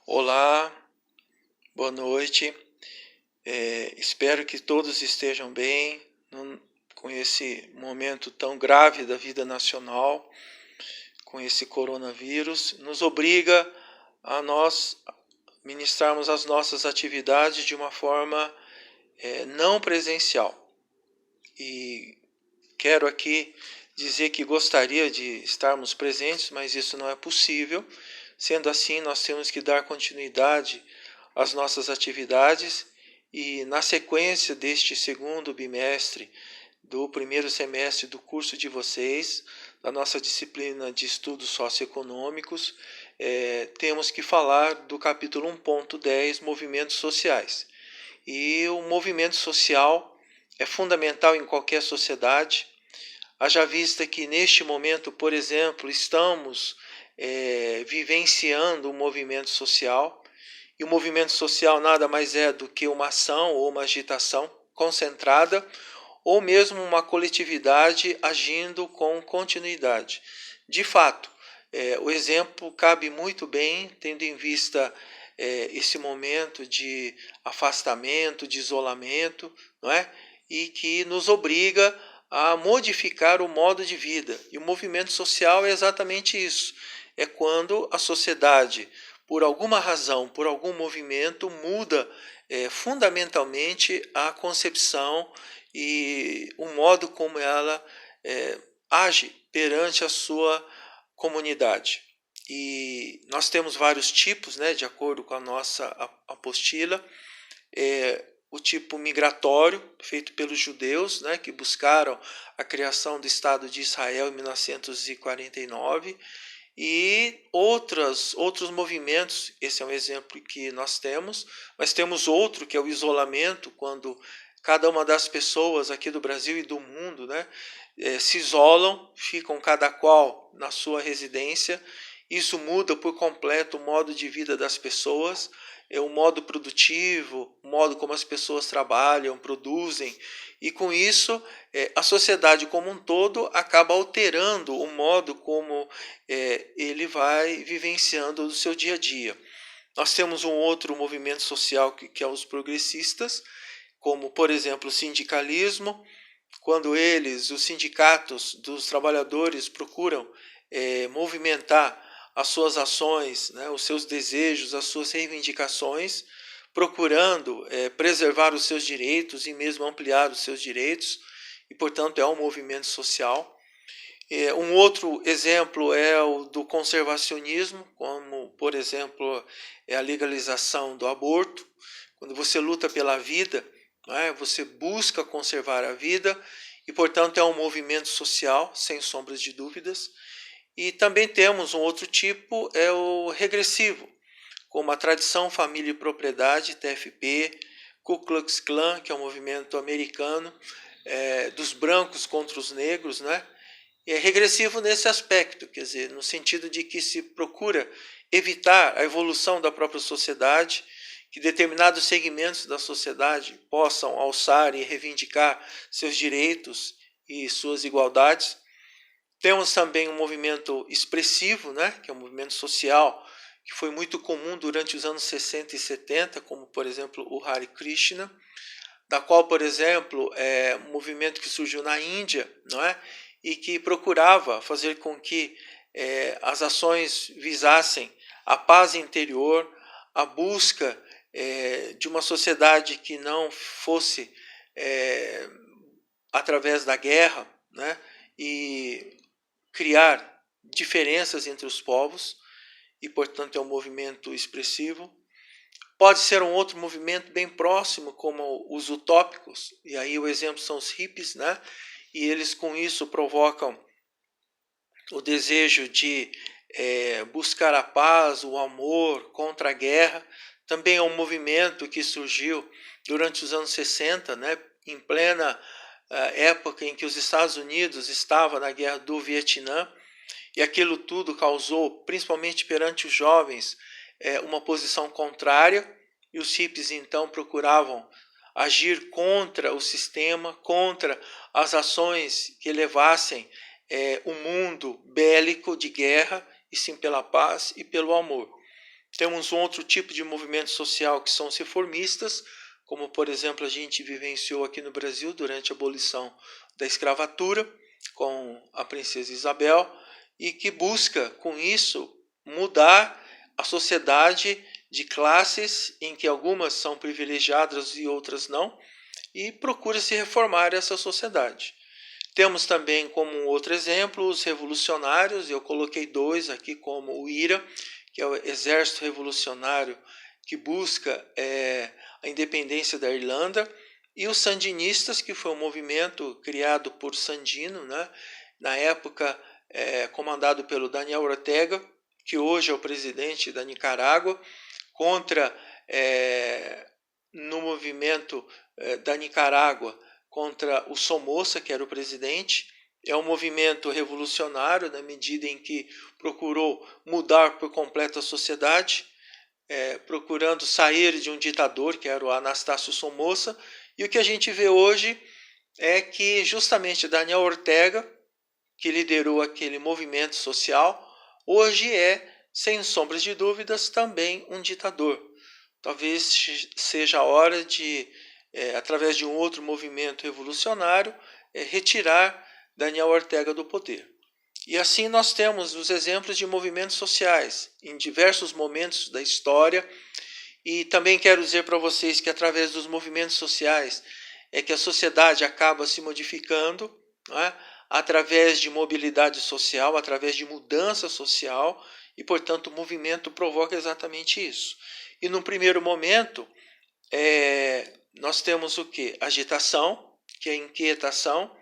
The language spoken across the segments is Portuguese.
Olá, boa noite. Espero que todos estejam bem com esse momento tão grave da vida nacional, com esse coronavírus. Nos obriga a nós ministrarmos as nossas atividades de uma forma não presencial. E quero aqui dizer que gostaria de estarmos presentes, mas isso não é possível. Sendo assim, nós temos que dar continuidade às nossas atividades e, na sequência deste segundo bimestre do primeiro semestre do curso de vocês, da nossa disciplina de estudos socioeconômicos, temos que falar do capítulo 1.10, movimentos sociais. E o movimento social é fundamental em qualquer sociedade. Haja vista que neste momento, por exemplo, estamos vivenciando um movimento social, e o movimento social nada mais é do que uma ação ou uma agitação concentrada, ou mesmo uma coletividade agindo com continuidade. De fato, o exemplo cabe muito bem, tendo em vista esse momento de afastamento, de isolamento, não é? E que nos obriga a modificar o modo de vida. E o movimento social é exatamente isso. É quando a sociedade, por alguma razão, por algum movimento, muda fundamentalmente a concepção e o modo como ela age perante a sua comunidade. E nós temos vários tipos, de acordo com a nossa apostila. O tipo migratório, feito pelos judeus, que buscaram a criação do Estado de Israel em 1949, e outros movimentos. Esse é um exemplo que nós temos, mas temos outro que é o isolamento, quando cada uma das pessoas aqui do Brasil e do mundo se isolam, ficam cada qual na sua residência. Isso muda por completo o modo de vida das pessoas, o modo produtivo, o modo como as pessoas trabalham, produzem, e com isso a sociedade como um todo acaba alterando o modo como ele vai vivenciando o seu dia a dia. Nós temos um outro movimento social que é os progressistas, como por exemplo o sindicalismo, quando os sindicatos dos trabalhadores procuram movimentar as suas ações, os seus desejos, as suas reivindicações, procurando preservar os seus direitos e mesmo ampliar os seus direitos, e portanto é um movimento social. Um outro exemplo é o do conservacionismo, como por exemplo a legalização do aborto. Quando você luta pela vida, você busca conservar a vida, e portanto é um movimento social, sem sombras de dúvidas. E também temos um outro tipo, é o regressivo, como a Tradição, Família e Propriedade, TFP, Ku Klux Klan, que é um movimento americano, dos brancos contra os negros, E é regressivo nesse aspecto, quer dizer, no sentido de que se procura evitar a evolução da própria sociedade, que determinados segmentos da sociedade possam alçar e reivindicar seus direitos e suas igualdades. Temos também um movimento expressivo, que é um movimento social, que foi muito comum durante os anos 60 e 70, como por exemplo o Hare Krishna, da qual, por exemplo, é um movimento que surgiu na Índia, e que procurava fazer com que as ações visassem a paz interior, a busca de uma sociedade que não fosse através da guerra, e criar diferenças entre os povos, e portanto é um movimento expressivo. Pode ser um outro movimento bem próximo, como os utópicos, e aí o exemplo são os hippies, e eles com isso provocam o desejo de buscar a paz, o amor contra a guerra. Também é um movimento que surgiu durante os anos 60, em plena época em que os Estados Unidos estavam na guerra do Vietnã, e aquilo tudo causou, principalmente perante os jovens, uma posição contrária, e os hippies então procuravam agir contra o sistema, contra as ações que levassem um mundo bélico de guerra, e sim pela paz e pelo amor. Temos um outro tipo de movimento social que são os reformistas, como por exemplo a gente vivenciou aqui no Brasil durante a abolição da escravatura com a princesa Isabel, e que busca com isso mudar a sociedade de classes em que algumas são privilegiadas e outras não, e procura se reformar essa sociedade. Temos também como um outro exemplo os revolucionários, eu coloquei dois aqui como o IRA, que é o Exército Revolucionário que busca a independência da Irlanda, e os sandinistas, que foi um movimento criado por Sandino, né, na época comandado pelo Daniel Ortega, que hoje é o presidente da Nicarágua, contra no movimento da Nicarágua contra o Somoza, que era o presidente. É um movimento revolucionário na medida em que procurou mudar por completo a sociedade, procurando sair de um ditador, que era o Anastácio Somoza. E o que a gente vê hoje é que justamente Daniel Ortega, que liderou aquele movimento social, hoje é, sem sombras de dúvidas, também um ditador. Talvez seja a hora de, através de um outro movimento revolucionário, retirar Daniel Ortega do poder. E assim nós temos os exemplos de movimentos sociais em diversos momentos da história. E também quero dizer para vocês que através dos movimentos sociais é que a sociedade acaba se modificando, não é? Através de mobilidade social, através de mudança social, e portanto o movimento provoca exatamente isso. E num primeiro momento nós temos o que? Agitação, que é a inquietação.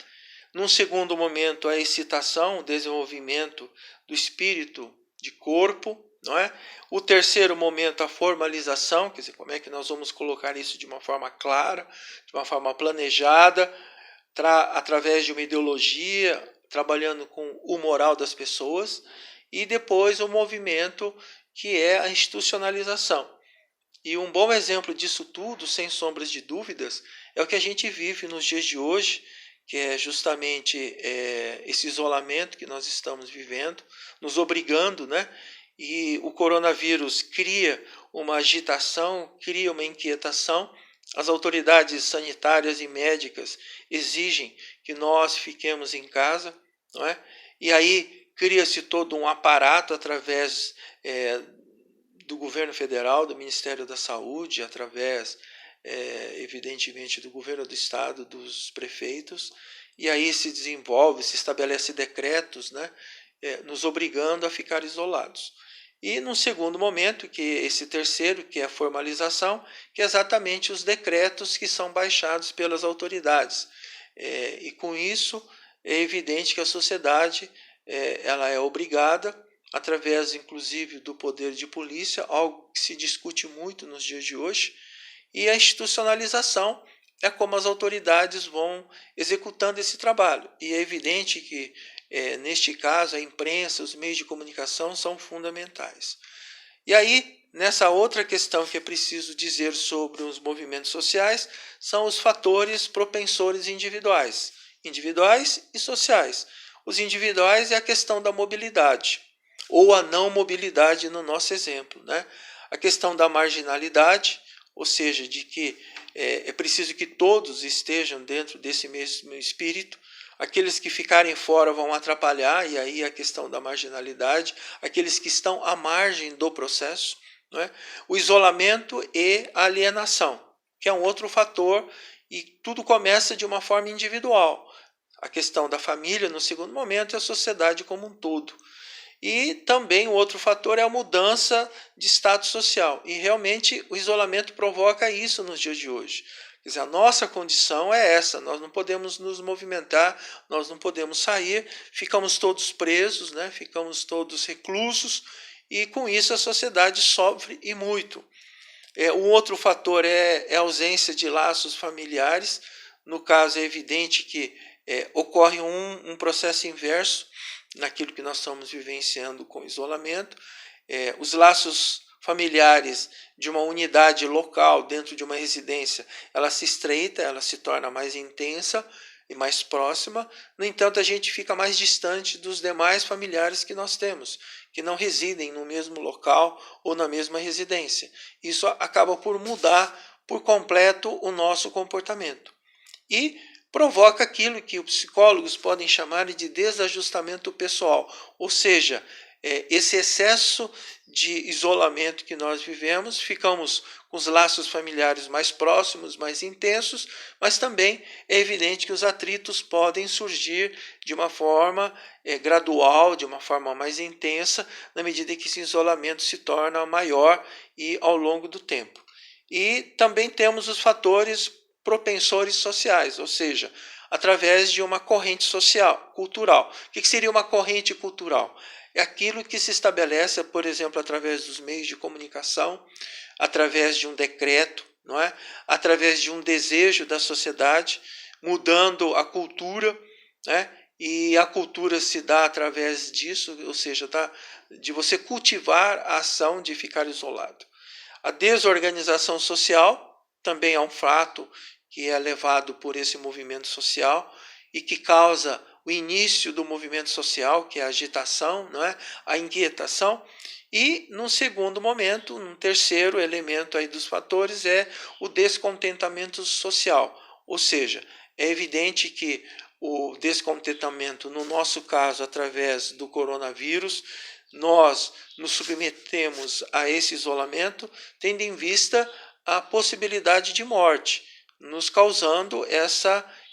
Num segundo momento, a excitação, o desenvolvimento do espírito de corpo, não é? O terceiro momento, a formalização, quer dizer, como é que nós vamos colocar isso de uma forma clara, de uma forma planejada, através de uma ideologia, trabalhando com o moral das pessoas. E depois o movimento, que é a institucionalização. E um bom exemplo disso tudo, sem sombras de dúvidas, é o que a gente vive nos dias de hoje, que é justamente esse isolamento que nós estamos vivendo, nos obrigando, né? E o coronavírus cria uma agitação, cria uma inquietação. As autoridades sanitárias e médicas exigem que nós fiquemos em casa, não é? E aí cria-se todo um aparato através do governo federal, do Ministério da Saúde, através, evidentemente, do governo do estado, dos prefeitos, e aí se desenvolve, se estabelece decretos, né, nos obrigando a ficar isolados. E num segundo momento, que esse terceiro, que é a formalização, que é exatamente os decretos que são baixados pelas autoridades. E com isso é evidente que a sociedade ela é obrigada, através inclusive do poder de polícia, algo que se discute muito nos dias de hoje, e a institucionalização é como as autoridades vão executando esse trabalho. E é evidente que, neste caso, a imprensa, os meios de comunicação são fundamentais. E aí, nessa outra questão que é preciso dizer sobre os movimentos sociais, são os fatores propensores individuais e sociais. Os individuais é a questão da mobilidade, ou a não mobilidade no nosso exemplo, né? A questão da marginalidade, ou seja, de que é preciso que todos estejam dentro desse mesmo espírito. Aqueles que ficarem fora vão atrapalhar, e aí a questão da marginalidade, aqueles que estão à margem do processo, não é? O isolamento e a alienação, que é um outro fator, e tudo começa de uma forma individual. A questão da família no segundo momento e a sociedade como um todo. E também o outro fator é a mudança de status social. E realmente o isolamento provoca isso nos dias de hoje. Quer dizer, a nossa condição é essa, nós não podemos nos movimentar, nós não podemos sair, ficamos todos presos, né? Ficamos todos reclusos, e com isso a sociedade sofre e muito. Um outro fator é a ausência de laços familiares. No caso, é evidente que ocorre um processo inverso naquilo que nós estamos vivenciando com o isolamento. Os laços familiares de uma unidade local dentro de uma residência, ela se estreita, ela se torna mais intensa, e mais próxima. No entanto, a gente fica mais distante dos demais familiares que nós temos, que não residem no mesmo local ou na mesma residência. Isso acaba por mudar por completo o nosso comportamento. E provoca aquilo que os psicólogos podem chamar de desajustamento pessoal, ou seja, esse excesso de isolamento que nós vivemos, ficamos com os laços familiares mais próximos, mais intensos, mas também é evidente que os atritos podem surgir de uma forma gradual, de uma forma mais intensa, na medida que esse isolamento se torna maior e ao longo do tempo. E também temos os fatores propensores sociais, ou seja, através de uma corrente social, cultural. O que seria uma corrente cultural? É aquilo que se estabelece, por exemplo, através dos meios de comunicação, através de um decreto, não é? Através de um desejo da sociedade, mudando a cultura, né? E a cultura se dá através disso, ou seja, de você cultivar a ação de ficar isolado. A desorganização social também é um fato que é levado por esse movimento social e que causa o início do movimento social, que é a agitação, não é? A inquietação. E, num segundo momento, um terceiro elemento aí dos fatores é o descontentamento social. Ou seja, é evidente que o descontentamento, no nosso caso, através do coronavírus, nós nos submetemos a esse isolamento, tendo em vista a possibilidade de morte, nos causando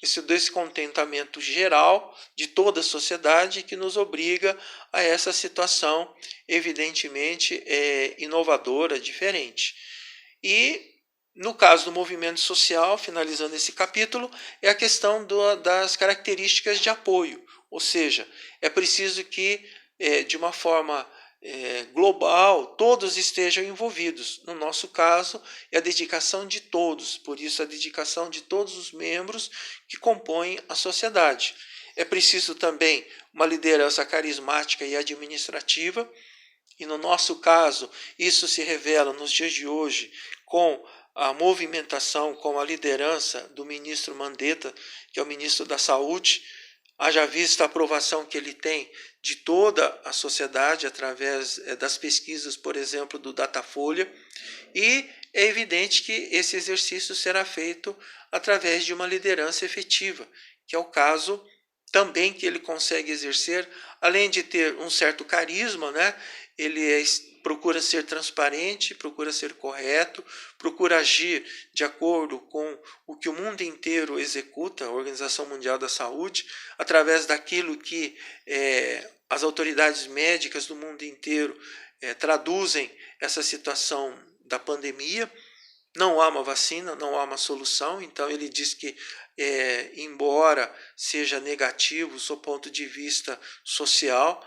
esse descontentamento geral de toda a sociedade que nos obriga a essa situação evidentemente inovadora, diferente. E no caso do movimento social, finalizando esse capítulo, é a questão das características de apoio, ou seja, é preciso que de uma forma global, todos estejam envolvidos. No nosso caso, é a dedicação de todos, por isso a dedicação de todos os membros que compõem a sociedade. É preciso também uma liderança carismática e administrativa, e no nosso caso, isso se revela nos dias de hoje com a movimentação, com a liderança do ministro Mandetta, que é o ministro da Saúde, haja vista a aprovação que ele tem de toda a sociedade através das pesquisas, por exemplo, do Datafolha, e é evidente que esse exercício será feito através de uma liderança efetiva, que é o caso também que ele consegue exercer, além de ter um certo carisma, né? Ele procura ser transparente, procura ser correto, procura agir de acordo com o que o mundo inteiro executa, a Organização Mundial da Saúde, através daquilo que as autoridades médicas do mundo inteiro traduzem essa situação da pandemia. Não há uma vacina, não há uma solução, então ele diz que, embora seja negativo do ponto de vista social,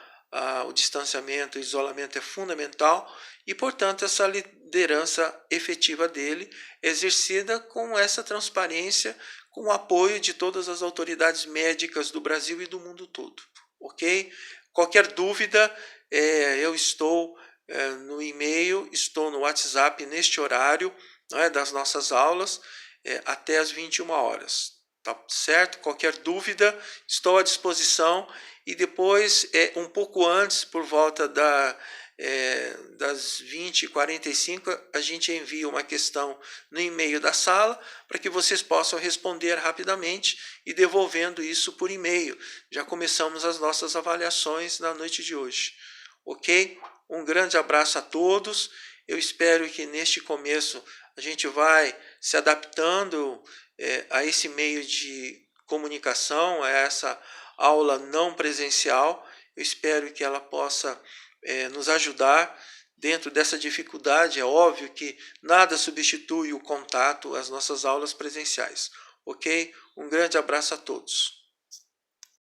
o distanciamento, o isolamento é fundamental e, portanto, essa liderança efetiva dele é exercida com essa transparência, com o apoio de todas as autoridades médicas do Brasil e do mundo todo, ok? Qualquer dúvida, eu estou no e-mail, estou no WhatsApp neste horário, das nossas aulas, até às 21 horas. Tá certo? Qualquer dúvida, estou à disposição. E depois, um pouco antes, por volta das 20h45, a gente envia uma questão no e-mail da sala para que vocês possam responder rapidamente e devolvendo isso por e-mail. Já começamos as nossas avaliações na noite de hoje. Ok? Um grande abraço a todos. Eu espero que neste começo a gente vai se adaptando a esse meio de comunicação, a essa aula não presencial. Eu espero que ela possa nos ajudar dentro dessa dificuldade. É óbvio que nada substitui o contato, as nossas aulas presenciais. Ok? Um grande abraço a todos.